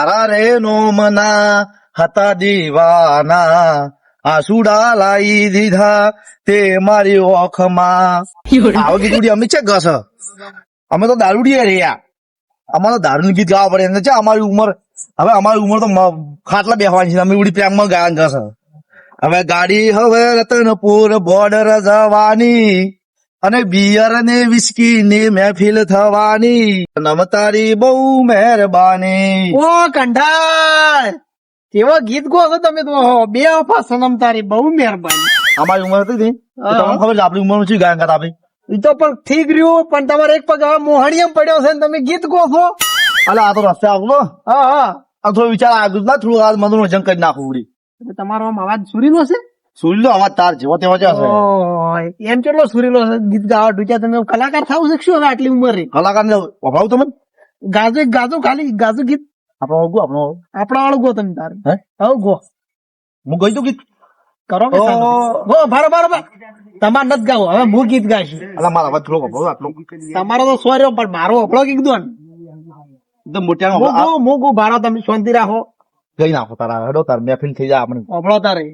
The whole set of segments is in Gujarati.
તારા રે નોમના હતા દીવાના આસુડા લાઈ દીધા તે મારી ઓખમાં. આવો ગીત ઉડી અમે છે ગસ અમે તો દારૂડિયા રહ્યા. અમારે દારૂનું ગીત ગાવા પડે એમને છે. અમારી ઉંમર તો ખાટલા બેસવાની છે. અમે ઉડી પ્રેમમાં ગાયા ગસ. હવે ગાડી હવે રતનપુર બોર્ડર જવાની અને બિયર ને વિસ્કી ની મહેફિલ થવાની. નમતારી બહુ મહેરબાની. ઓ કંઠાર કેવો ગીત ગો છો તમે તો બે વફા સનમ તારી બહુ મહેરબાની. અમારી ઉંમર હતી ને તમને ખબર છે આપણી ઉંમર શું ગાયન કરતા આપી. એ તો પણ ઠીક રહ્યું પણ તમારે એક પગ હવે મોહણીયમ પડ્યો છે ને તમે ગીત ગો છો. અલા આ તો રસ્તે આવલો હા હા આ થોડો વિચાર આગળ ના થોડું આ મનોરંજન કરી નાખવું ઉડી. એટલે તમારો આમ અવાજ સુરીલો છે. સુરી લો અવાજ તાર જેવો તેવો જ હશે. ઓય, એમ કેટલો સુરીલો છે ગીત ગાવા ડૂચ્યા તમે કલાકાર થાવ છે શું હવે આટલી ઉંમરે. કલાકાર ને વફાવું તમે ગાજો ખાલી ગાજો ગીત આપણો આપણો આપણા વાળું ગો તમે તારે હે હવ ગો હું ગઈ તું ગીત કરો કે ગો બરાબર તમારે નથી ગાવું હવે હું ગીત ગાઈશું. અલા મારા અવાજ થોડો વફાવો આટલો તમારો તો સોર્યો પણ મારો અપડો કીધું એકદમ મોટા ને હું ભાડો તમે શાંતિ રાખો ગઈ નાખો તારા હેડો તાર મહેફિલ થઈ જાય આપણે. અપડો તારે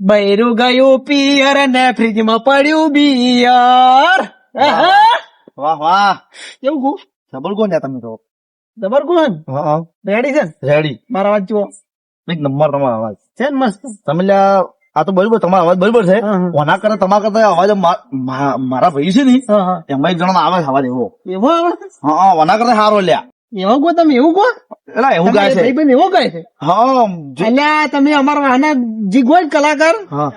બૈરું ગયું પિયર ને ફ્રીજમાં પડ્યું બિયર. વાહ વાહ એવું ગુ સબળ કોણ છે તમે તો જબર ગુન હા રેડી છે ને રેડી મારા અવાજ જુઓ એક નંબર તમારો અવાજ છે ને મસ્ત. તમે આ તો બરોબર તમારો અવાજ બરોબર છે. ઓના કરતા તમારા કરતા અવાજ મારા ભાઈ છે ને એમાં એક જણા આવે અવાજ એવો એવો આવે હા ઓના કરતા સારો લ્યા એવો ગો તમે એવું ગો એલા એવું ગાય છે ભાઈ એવો ગાય છે. હા અલ્યા તમે અમારા વાહના જે ગોય કલાકાર હા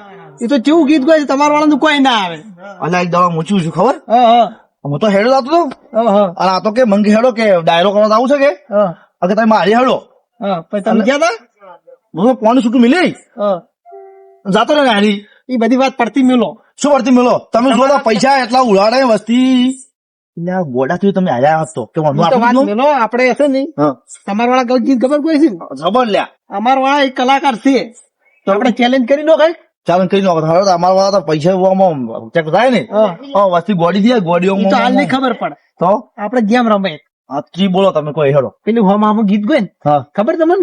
એ તો કેવું ગીત ગોય છે તમારા વાળા કોઈ ના આવે. અલ્યા એક દવા મૂચું છું ખબર હા હું તો હેડો આવતો હતો હા અને આ તો કે મંગી હેડો કે ડાયરો કરવા આવું છે કે અગર તમે મારી હેડો હા પછી તમે ગયા હું તો પાણી છૂટું મિલી હતા જાતો ને હારી એ બધી વાત પડતી મેલો શું પડતી મેલો તમે જો પૈસા એટલા ઉડાડે વસ્તી એટલે ગોડા થયું તમે આયા હતો કે વાત મેલો આપડે હશે ને તમારા વાળા ગીત ખબર કોઈ છે ખબર લ્યા અમારા વાળા એક કલાકાર છે તો આપણે ચેલેન્જ કરી લો કઈ ચાલો કઈ નો અમારા વાળા તો પૈસા ચેક થાય ને વસ્તી ગોડી દે ગોડીઓ તો હાલ ની ખબર પડે તો આપડે ગેમ રમે કી બોલો તમે કોઈ હેડો પેલું હોમ ગીત ગયો ને ખબર તમને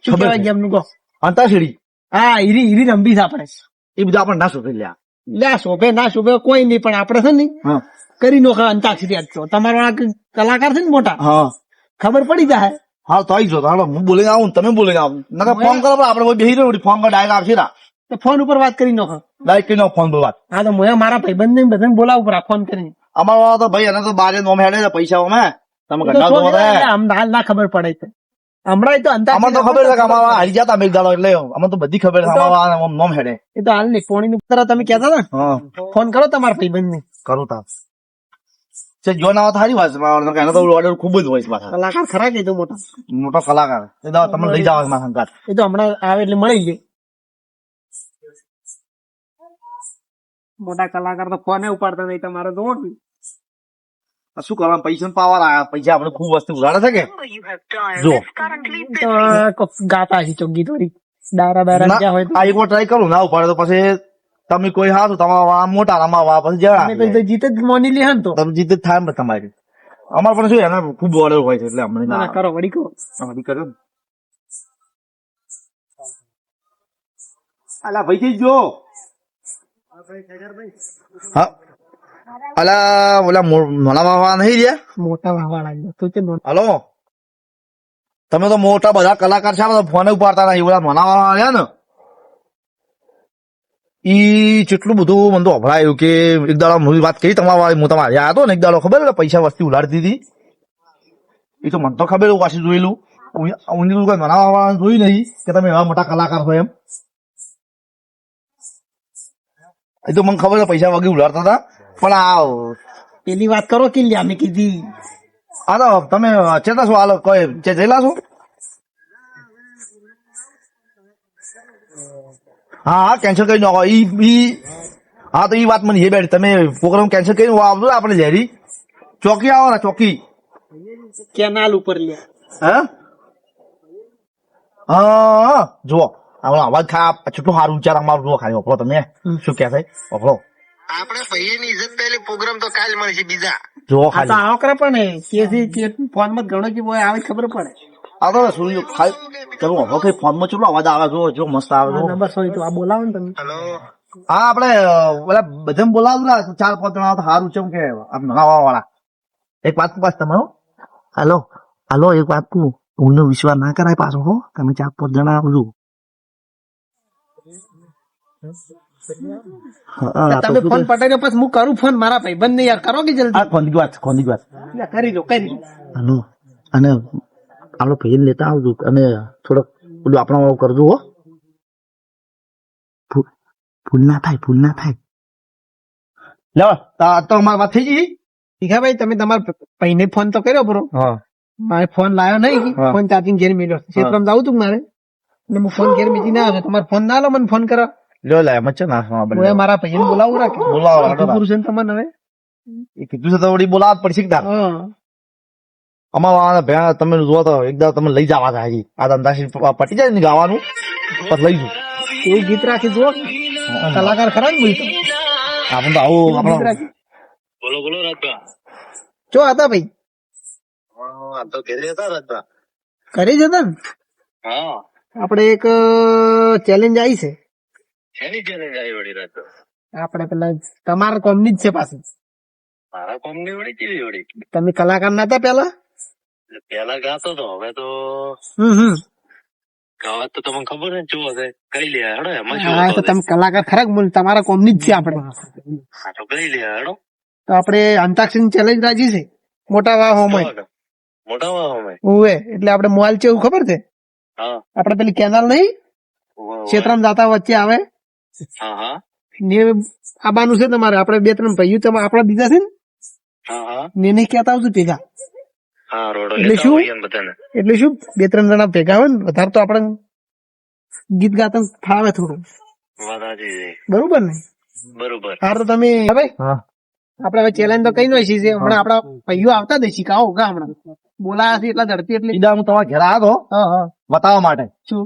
શું કહેવાય ગેમ નું કહો અંતાક્ષરી હા ઈરી રમવી છે આપણે એ બધા આપણે ના શોધે લ્યા લ્યા શોભે ના શોભે કોઈ નહીં પણ આપડે છે ને કરી નો અંતાક્ષરી આજ છો તમારા કલાકાર છે ને મોટા ખબર પડી જાય હા તો આવી જો હાલો હું બોલીને આવું તમે બોલીને આવું ના ફોન કરો આપડે બેસી રહ્યો ફોન પર ડાયરેક્ટ આવશે ના તો ફોન ઉપર વાત કરી નાખો ડાયરેક્ટ કરી નાખો ફોન પર વાત. હા તો હું મારા ભાઈબંધ ને બધાને બોલાવું પડે ફોન કરીને. અમારા તો ભાઈ એને તો બારે નોમ હેડે પૈસા અમે તમે હાલ ના ખબર પડે છે હમણાં તો અમને તો ખબર છે કે અમારા હારી ગયા હતા એક દાડો એટલે અમને તો બધી ખબર છે અમારા નોમ હેડે એ તો હાલ નહીં પોણી ની તમે કહેતા ને ફોન કરો તમારા ભાઈબંધ ને કરું તા જો ના સારી વાત છે એનો તો ઓર્ડર ખૂબ જ હોય છે કલાકાર ખરા કીધું મોટો કલાકાર એ તો તમને લઈ જાવ મારા સંગાત એ તો હમણાં આવે એટલે મળી જાય મોટા કલાકાર તો ફોને ઉપાડતા નહીં તમારે તો શું કરવા પૈસા પાવા આવ્યા પૈસા આપડે ખુબ વસ્તુ ઉડાડે છે કે જો ગાતા છે ચોગી થોડી દારા બારા ક્યાં હોય આ એક વાર ટ્રાય કરું ના ઉપાડે તો પછી તમે કોઈ હાથું તમારા મોટા રમાવા પછી જરા જીતે જ મોની લે તો તમે જીતે થાય ને તમારી અમારે પણ શું એના ખુબ ઓર્ડર હોય છે એટલે અમને કરો વડી કરો વડી કરો અલા ભાઈ થઈ જો હા અલા ઓલા નાના વાવા નહીં રહ્યા મોટા વાવાળા હલો તમે તો મોટા બધા કલાકાર છે ફોને ઉપાડતા નહીં ઓલા નાના વાવા રહ્યા ને ઈ કેટલું બધું મને તો અભરાયું કે એક દાડો વાત કરી તમારા હું તમારે હતો ને એક દાડો ખબર પૈસા વસ્તી ઉલાડતી હતી એ તો મને તો ખબર પાછી જોયેલું ઊંડી નાના વાવા જોયું નહીં કે તમે એવા મોટા કલાકાર હોય એમ એ તો મને ખબર છે પૈસા વગેરે ઉલાડતા હતા પણ આ પેલી વાત કરો કે લ્યા મેં કીધી હા તો તમે ચેતા છો હાલો કોઈ જયેલા છો હા કેન્સલ કરી નાખો હા તો ઈ વાત મને એ બેઠી તમે પ્રોગ્રામ કેન્સલ કરી આવજો આપડે ઝેરી ચોકી આવો ને ચોકી કેનાલ ઉપર લ્યા હા જુઓ અવાજ ખા કેટલું સારું વિચાર અમારું જુઓ ખાલી ઓપડો તમે શું કે થાય ઓપડો આપણે ભાઈ ની ઇજ્જત પહેલી પ્રોગ્રામ તો કાલ મળશે બીજા જુઓ ખાલી આવો કરે પણ ફોન માં ઘણો કે આવે ખબર પડે આ તો સૂર્ય ખાઈ ચલો હવે કઈ ફોનમાં ચલો અવાજ આવે જો મસ્ત આવે આ નંબર સોરી તો આ બોલાવો ને તમે. હેલો હા આપડે પેલા બધા બોલાવું ના 4-5 જણા તો સારું છે કે આમ નવા વાળા એક વાત પાસ તમારો હાલો એક વાત કહું ઊંઘનો વિશ્વાસ ના કરાય પાછો હો તમે 4-5 જણા આવજો તમે ફોન પટાડ્યો પછી હું કરું ફોન મારા ભાઈબંધ ને યાર કરો કે જલ્દી. આ ખોની વાત લે, કરી લો હાલો અને આપડે ભાઈ લેતા આવજો અને થોડોક પેલું આપણો વાળું કરજો હો ભૂલ ના થાય લેવા તો અમારી વાત થઈ ગઈ ભીખાભાઈ તમે તમારા ભાઈને ફોન તો કર્યો બરો હા મારે ફોન લાવ્યો નહીં હા. ફોન ચાર્જિંગ ઘેર મેલ્યો ક્ષેત્રમાં જવું તું મારે એટલે હું ફોન ઘેર મેજી ના આવ્યો તમારે ફોન ના લો મને ફોન કરો લ્યો લે મચ્છર ના હું મારા ભાઈને બોલાવું રાખે બોલાવો પુરુષ તમને હવે એ કીધું છે તો વળી બોલાવવા જ પડશે કે તાર હા અમારા ભેણા તમે જુઓ તો એકદમ તમે લઈ જવા થાય હજી આ ધંધાશી પટી જાય ને ગાવાનું પછી લઈ જઉં એવું ગીત રાખી જુઓ કલાકાર ખરા ને ભાઈ તો આપણે તો આવું ગીત આપણો રાખી બોલો રાજભા. જો હતા ભાઈ આ તો ઘરે હતા રાજભા. કરી જતા ને હા આપણે એક ચેલેન્જ આવી છે શેની challenge આવી વળી રાજભા? આપણે પેલા તમારા કોમની જ છે પાછી મારા કોમની વળી કેવી વળી? તમે કલાકાર નતા પેલા પેલા ગાતો તો હવે તો ગાવા તો તમને ખબર ને શું હશે કઈ લે હેડો એમાં શું હા તો હતો? તમે કલાકાર ખરા બોલ તમારા કોમની જ છે આપણે હા તો કઈ લે હેડો તો આપણે અંતાક્ષરી ચેલેન્જ રાજી છે મોટા વાહ હોમય મોટા વાહ ઉવે એટલે આપણે મોબાઈલ છે એવું ખબર છે હા આપણે પેલી કેનાલ નહીં ક્ષેત્રમાં જાતા વચ્ચે આવે હા હા ને આબાનું છે તમારે આપણે 2-3 ભાઈઓ તમે આપણા બીજા છે ને હા હા ને નહીં કહેતા આવતું ભેગા હા રોડો એટલે લેતા શું? હોઈએ ને બધાને. એટલે શું 2-3 જણા ભેગા હોય ને વધારે તો આપણે ગીત ગાતા ફાવે થોડું વાત સાચી છે. બરોબર ને બરોબર હાર તો તમે હવે હા આપણે હવે ચેલેન્જ તો કઈ નો છે હમણાં આપણા ભાઈઓ આવતા દે શીખાવો ગા હમણાં બોલાયા છે એટલા ઝડપી એટલે સીધા હું તમારા ઘેર આવ્યો હતો હા બતાવવા માટે શું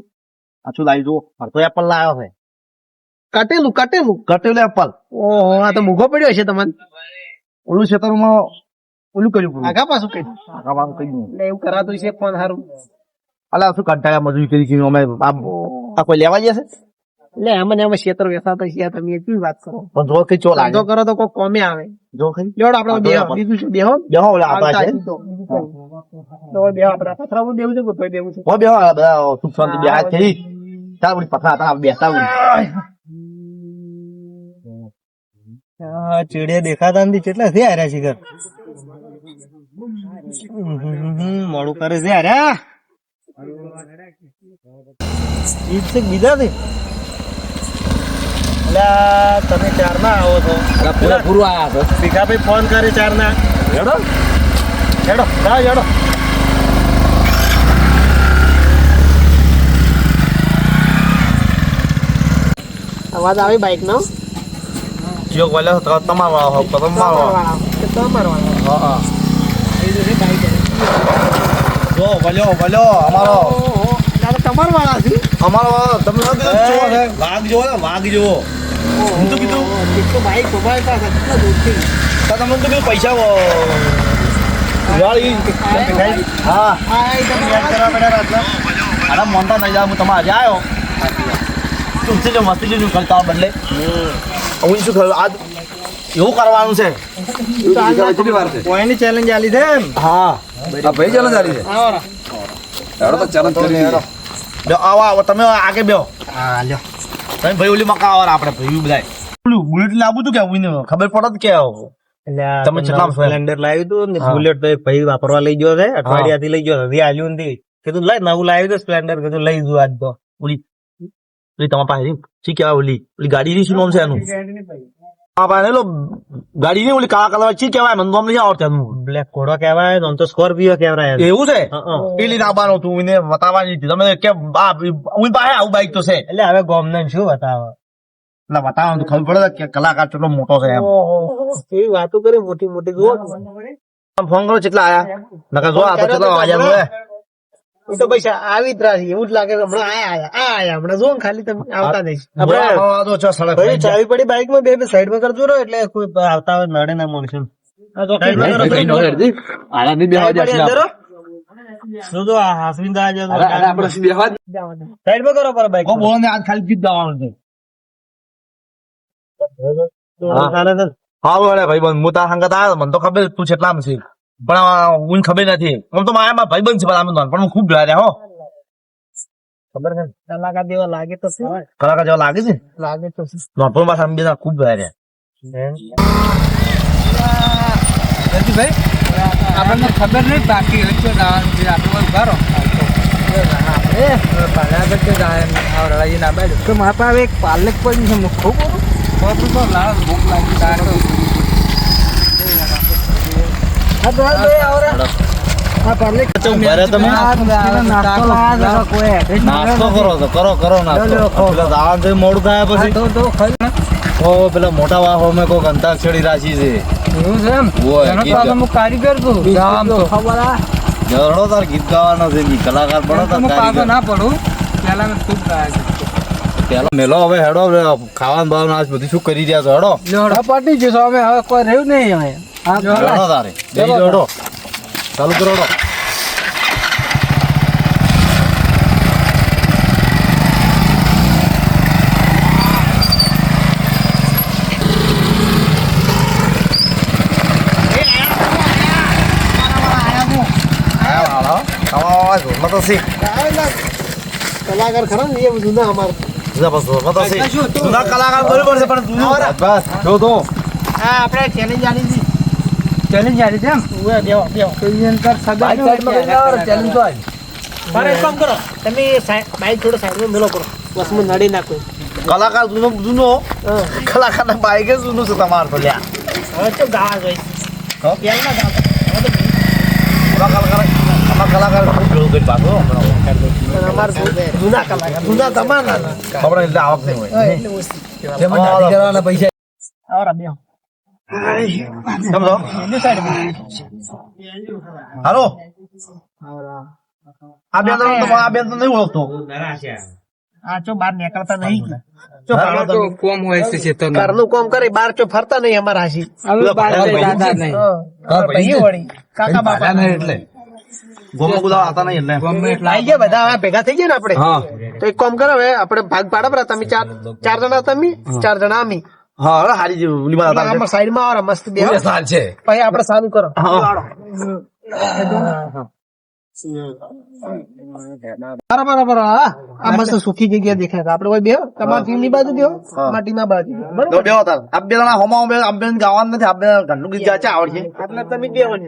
આ શું લાવી જુઓ તો એપલ લાવ્યો છે કટેલું કટેલું એપલ ઓહો આ તો મૂઘો પડ્યો છે તમારે ઓલું ક્ષેત્રમાં ઓલું કર્યું પૂરું. આગા પાછું કઈ આગા પાછું કઈ નહીં એટલે એવું કરાતું છે ફોન સારું અલા શું કંટાળ્યા મજૂરી કરી અમે આ કોઈ લેવા જશે એટલે એમને એમાં ક્ષેત્ર વેસાતા છે તમે એ કેવી વાત કરો પણ જો કઈ ચો લાગે ધંધો કરો તો કોઈ કોમે આવે જો ખરી લેવડો આપડે બેહો બીજું શું બેહો બેહો ઓલા આપણા છે તો બેહો આપડે પથરાવું દેવું છે કે તોય દેવું છે હો બેહો આ બધા સુખ શાંતિ બે હાથ થઈ ચાલ બધી પથરા હતા બેસતા ચીડે દેખાતા નથી કેટલા છે હાર્યા શિખર મોડું કરે છે હાર્યા ઈદ છે કે બીજા છે અલ્યા તમે 4 ના આવો છો પૂરું આયા છે ભીખાભાઈ ફોન કરે 4 ના હેડો હેડો જાઓ હેડો અવાજ આવે બાઈક નો જો બોલે તો તમારો હો તમારો હા હા જો બોલ્યો અમારો તમાર વાળા છે અમારો તમે શું કીધું ચો છે વાઘ જો વાઘ જો હું તો કીધું બાઈક મોબાઈલ પાસે કેટલા દૂરથી તો તમે તો કીધું પૈસા વાળી હા અરે મોનતા નહીં જાવ હું તમારે આજે આવ્યો તુમસે જો મસ્તી જો કરતા બદલે હું શું ખરું આજ એવું કરવાનું છે કોઈની ચેલેન્જ આલી છે હા ભાઈ ચાલો ચાલી છે આવો આવો તમે આગે બેહો હા લ્યો તમે ભાઈ ઓલી મકા આવો આપણે ભાઈ બધા ઓલું બુલેટ લાવું તું કે ખબર પડત કે તમે કેટલા સ્પ્લેન્ડર લાવ્યું હતું ને હા. બુલેટ તો એક ભાઈ વાપરવા લઈ ગયો છે અઠવાડિયાથી લઈ ગયો હજી આલ્યું નથી કીધું લઈ નવું લાવ્યું તો સ્પ્લેન્ડર કીધું લઈ જુ આજ તો ઓલી ઓલી તમારા પાસે શી કહેવાય ઓલી ગાડીની શું નામ છે એનું તમારા પાસે લો ગાડી ની ઓલી કાળા કલર શી કહેવાય મને નામ નહીં આવડતું એનું બ્લેક ઘોડો કહેવાય આમ તો સ્કોર્પિયો કહેવાય એવું છે હા. પેલી લાવવાનું તું એને બતાવવાની હતી તમે કે હું પાસે આવું બાઈક તો છે એટલે હવે ગોમને શું બતાવે એટલે બતાવવાનું તો ખબર પડે કે કલાકાર કેટલો મોટો છે એમ એવી વાતો કરી મોટી મોટી જુઓ ફોન કરો કેટલા આયા નકર જો આ તો કેટલા વાગ્યા નું હે એ તો પૈસા આવી જ રાહી એવું જ લાગે કે હમણાં આયા હમણાં જો ને ખાલી તમે આવતા જઈશ આપણે તો છ સડક ભાઈ ચાવી પડી બાઈક માં બે સાઈડ માં કરજો એટલે કોઈ આવતા હોય નડે ના મળશે તો આ હાસવિંદા આજે તો આપણે બેહવા સાઈડ પર કરો પર બાઈક કો બોલો ને આજ ખાલી ગીત ગાવાનું છે હા વળે ભાઈબંધ હું તારા સંગત આવ્યો મને તો ખબર તું છેટલામાં છે પણ ઊન ખબર નથી આમ તો મારા ભાઈબંધ છે પણ આમ પણ હું ખૂબ ડર્યા હો ખબર છે કલાકાર જેવા લાગે તો છે કલાકાર જેવા લાગે છે લાગે તો છે નોપણ પાછા આમ બેના ખૂબ ડર્યા ભાઈ આપણને ખબર નહીં બાકી વચ્ચે જવાનું છે આપણે ઉભા રહો તો મારા પાસે એક પાલક પડી છે મુખ્ય બોલું તો લાવ ભૂખ લાગી નાસ્તો કરો નાસ્તો દાવાનું છે મોડું થાય પછી પેલા મોટા વાહો મેં કોઈક અંતાક્ષરી રાશી છે એવું છે એમ હું કારીગર છું જડો તાર ગીત ગાવાનો છે કલાકાર બનો તાર ના પડું પેલા મેં ખૂબ ગાયા છે પેલા મેલો હવે હેડો ખાવાનું બાવાનું આજ બધી શું કરી રહ્યા છો હેડો પટી જશો અમે હવે કોઈ રહ્યું નહીં હવે હેડો તારે હેડો ચાલુ કરો હેડો કલાકાર ખરા ને એ બધું ના અમારે જૂના કલાકાર બરોબર છે પણ બસ જો તો હા આપણે ચેલેન્જ આલી હતી ચેલેન્જ આવી છે એમ ચેલેન્જ તો મારે એક કામ કરો તમે બાઈક થોડો સાઈડમાં મેલો કરો બસમાં નડી નાખો કલાકાર જૂનો કલાકાર ના બાઈક જૂનું છે તમારે તો લ્યા હવે તો ગાવા જોઈએ પહેલા ગાવા કલાકાર ખૂબ ભેળું કરી પાછો અમારે જૂના કલાકાર જૂના તમારા ખબર એટલે આવક નહીં હોય પૈસા આવરા બે સમજો હાલો આ બેન તો નહીં ઓળખતો આ ચો બહાર નીકળતા નહીં કોમ હોય છે ખેતરમાં. ઘરનું કામ કરે બાર ચો ફરતા નહીં અમારા હાસી હવે બહાર દાદા નહીં. ભાઈ વળી કાકા બાપા એટલે ગોમો ગુલાબ આવતા નહીં એટલે ગમે એટલા આઈ ગયા બધા હવે ભેગા થઈ ગયા ને આપણે હા તો એક કામ કરો હવે આપણે ભાગ પાડો બરા તમે ચાર જણા તમે 4 જણા અમે હા હવે હારી જેવું ઓલી વાત આવતા આમાં સાઈડ માં આવો મસ્ત બે સાલ છે પછી આપણે સારું કરો બરાબર હા આ મસ્ત સુખી જગ્યા દેખાય છે આપણે કોઈ બે તમારી ટીમ ની બાજુ બેહો અમારી ટીમ ના બાજુ બરાબર તો બેહો તાર આપ બે જણા હોમા બે આપ બેન ગાવાનું નથી આપ બે ઘરનું ગીત ગાચા આવડશે એટલે તમે બેહો ને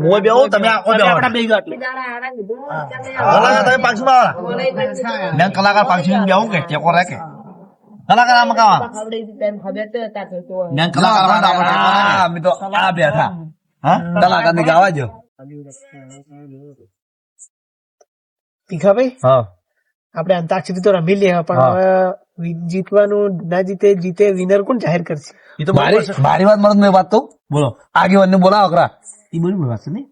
મોય બેહો તમે આખો બેહો આપણે બે ગયો એટલે કલાકાર તમે પાછમાં આવરા મેં કલાકાર પાછમાં બેહો કે ટેકો રાખે કલાકાર આમ ગાવા મેં કલાકાર આપણે અમે તો આ બેઠા હા કલાકાર ને ગાવા જો ભીખાભાઈ હા આપણે અંતાક્ષરી તો રમી લે પણ હવે જીતવાનું ના જીતે વિનર કોણ જાહેર કરશે એ તો મારી વાત મળે મેં વાત તો બોલો આગેવાન ને બોલાવો કરા એ બોલી વાત છે ને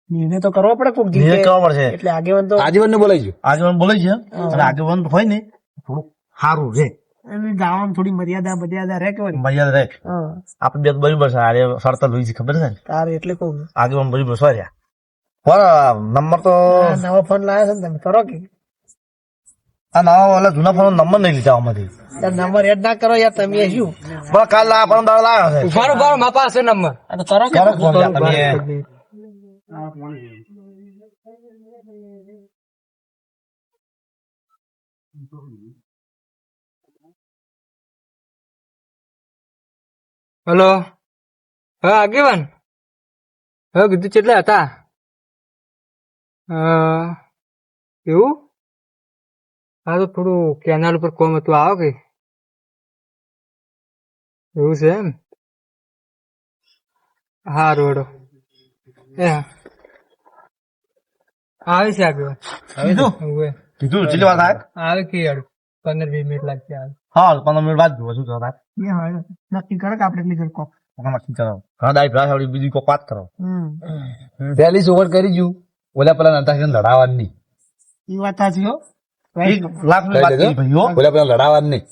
નિર્ણય તો કરવો પડે કોક નિર્ણય જીતે કરવો પડશે એટલે આગેવાન તો આગેવાન ને બોલાઈ આગેવાન બોલાય છે અને આગેવાન હોય ને થોડું સારું રે એની ગાવામાં થોડી મર્યાદા રહે કે વળી? મર્યાદા રે હા આપણે બે બરાબર છે આરે શરત લોઈ છે ખબર છે ને તારે એટલે કહું આગેવાન બરાબર સોર્યા નંબર તો આ નવો ફોન લાવ્યો છે ને તમે કરો કે આ નવા ઓલા જૂના ફોન નંબર નહીં લીધા આમાંથી નંબર એડ ના કરો યાર તમે શું પણ કાલ આપણો દાડો લાવ્યો છે ઉભારો ઉભારો મારા પાસે નંબર આ તો કરો કે ક્યારે ફોન લ્યા તમે હલો હા આગેવાન હા કીધું કેટલા હતા એવું હા તો થોડું કેનાલ ઉપર કોમ હતું આવો કે એવું છે એમ હા રોડો એ હા આવે છે આગેવાન કીધું કેટલી વાર થાય આવે કે યાર 15-20 મિનિટ લાગશે આવે હા 15 મિનિટ બાદ જોવો શું થાય નક્કી કરો કે આપણે એટલી કોક નક્કી કરો હા દાઈ ભરા બીજી કોઈ વાત કરો હમ પહેલી સોગટ કરી જુ ઓલા પેલા નતા લડાવવાની એ વાત સાચી હો 1 લાખ ની વાત કરી ભાઈઓ ઓલા પેલા લડાવવાની નહીં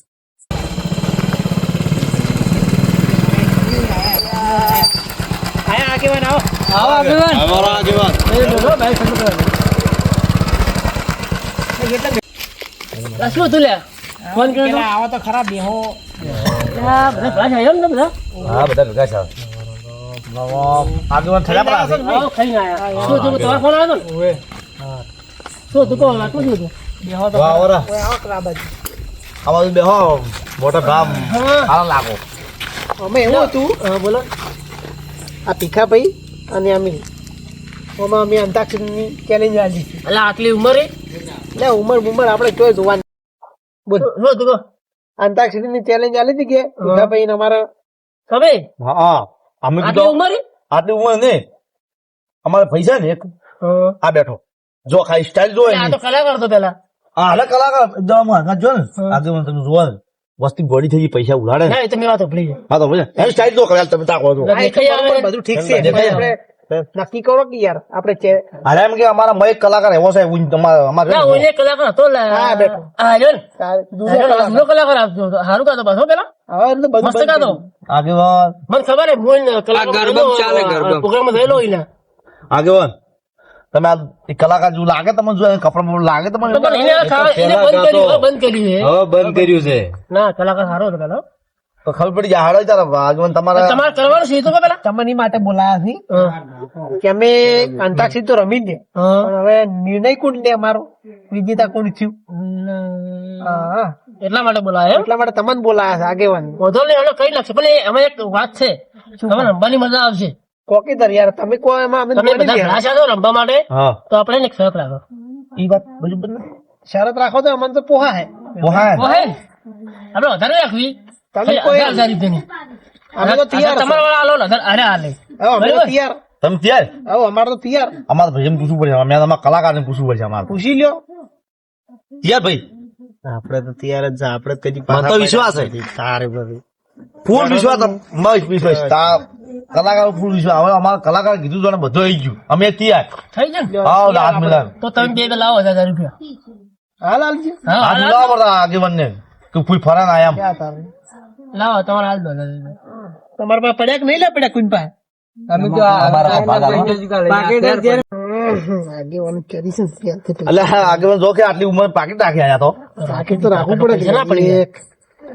આયા આગેવાન આવો આવો આગેવાન અમારા આગેવાન એ બોલો ભાઈ સંગ કરો શું તું લે ફોન કર્યો પેલા આવો તો ખરા બેહો બધા ભેગા છે એમ ને બધા હા બધા ભેગા છે આગેવાન થયા પડા છે. આવો ખાઈને આયા શું તું તમારો ફોન આવ્યો ને શું તું કહો આટલું શું તું બેહો તો વાહ વરા ઓય આવો કરા બાજુ આ બાજુ બેહો મોટા ગામ આરામ લાગો. અમે એવું હતું હા બોલો આ ભીખાભાઈ અને અમી ઓમાં અમે અંતાક્ષરીની ચેલેન્જ આલી હતી એટલે આટલી ઉંમરે એટલે ઉંમર આપણે જોઈ જોવાની બોલ શું તું કહો અંતાક્ષરીની ચેલેન્જ આલી હતી કે ભીખાભાઈ ને અમારા ખબર હા અમે આટલી કીધું ઉંમરે આટલી ઉંમર ને અમારે પૈસા ને એક આ બેઠો જો ખાલી સ્ટાઇલ જો આ તો કલાકાર હતો પેલા હા હાલે કલાકાર એકદમ હંગાત જો ને આગેવાન તમે જોવા ને વસ્તી ગોળી થઈ ગઈ પૈસા ઉલાડે ને. ના એ તમે વાતો ભૂલી જાય હા તો બોલે એની સ્ટાઇલ જો કરેલ તમે તાકો છો હા, એ તો બરોબર, બધું ઠીક છે દેખાય. આપણે નક્કી કરો કે યાર આપણે અરે એમ કે અમારા મય કલાકાર એવો છે ઊંઘ તમારા અમારે ના ઓલે કલાકાર હતો લે હા, બેઠો. હા જો ને દુનિયા જૂનો કલાકાર આપતો હતો હારું કાતો પાછો પેલા હવે એટલે બધું મસ્ત બંધ કાતો આગેવાન મને ખબર હે મોઈન કલાકાર ગરબમ ચાલે, ગરબમ. પ્રોગ્રામ થયેલો હોય ને આગેવાન તમે આ એ કલાકાર જેવું લાગે તમને જો કપડા બપડા લાગે તમને તો પણ એને એને બંધ કર્યું હવે બંધ કર્યું છે હવે બંધ કર્યું છે ના કલાકાર સારો હતો પેલો તો ખબર પડી જાય હાડો તારા આગેવાન તમારા તમારે કરવાનું છે એ તો કહો પેલા તમને ઈ માટે બોલાયા છે હા. કે અમે અંતાક્ષરી તો રમી જ દે હા. પણ હવે નિર્ણય કોણ લે અમારો વિજેતા કોણ થયું હા એટલા માટે બોલાય એમ એટલા માટે તમને બોલાયા છે આગેવાન વધો નહીં એને કઈ નાખશે પણ એ અમે એક વાત છે તમે રમવાની મજા આવશે કોકીધર યાર તમે કહો એમાં અમે તમે માની બધા લઈએ. ભેળા છો રમવા માટે હા તો આપણે એને એક શરત રાખો ઈ વાત બધું બદલે શરત રાખો તો અમને તો પોહા હે પોહાય ઓ હે ને? આપણે વધારે રાખવી તમે ખાલી કોઈ 18,000 રૂપિયાની અમે તો તૈયાર તમારા વાળા આલો ને અરે હાલે હવે અમે તો તૈયાર તમે તૈયાર હવે અમારે તો તૈયાર અમારે ભાઈ પૂછવું પડશે અમે અમારા કલાકાર ને પૂછવું પડશે અમારે પૂછી લ્યો તૈયાર ભાઈ આપણે તો તૈયાર જ છે આપણે કદી મને તો વિશ્વાસ છે સારું બધું ફૂલ વિશ્વાસ વિશ્વાસ કલાકાર ફૂલ વિશ્વાસ હવે અમારા કલાકાર કીધું તો બધું આવી ગયું અમે તૈયાર થઈ જાય ને હા હાથ મિલાવ તો તમે બે લાવો 1,000 રૂપિયા હા લાલજી હા હાથ હાલ મિલાવ પડતા આગેવાન ને કે કોઈ ફરાન આયા એમ ક્યાં તારે લાવો તમારા હાલ દો તમારા પાસે પડ્યા કે નહીં લે પડ્યા કોઈ પાસે અમે તો અમારા ભાગ આલો. આગેવાન કરી છે ત્યારથી તો. એટલે આગેવાન જો કે આટલી ઉંમર પાકીટ રાખી આયા તો પાકીટ તો રાખવું પડે પૈસા ના પડી જાય.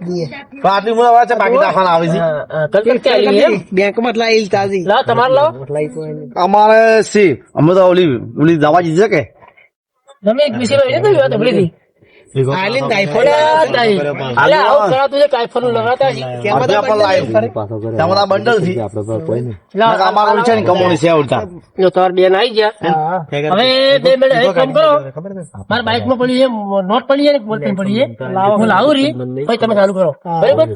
બે. પણ આટલી ઉંમર આવે છે પાકીટ રાખવાના આવે છે કલકત્તા આલી એમ બેંકમાં જ લાયેલ તાજી લાવો તમારે લાવો લાઈ તો એને. અમારે સી અમે તો ઓલી દવા જીધી છે તમે એક વિષય લઈને તો વાત ભૂલી ગઈ કે આલીને આઈફોન અલ્યા આવું કરાતું છે કે આઈફોન લગાતા છે કેમાં તો આપણે પણ લાવ્યું. તમારા બંડલ થી લાવો અમારું છે ને કમોણી છે ઉડતા જો તમાર બેન આવી ગયા હા. હવે 2 મિનિટ એક કામ કરો મારા બાઇક માં પડી છે નોટ પડી છે ને બોલપેન પડી છે હું લાવું રી પછી તમે ચાલુ કરો બરાબર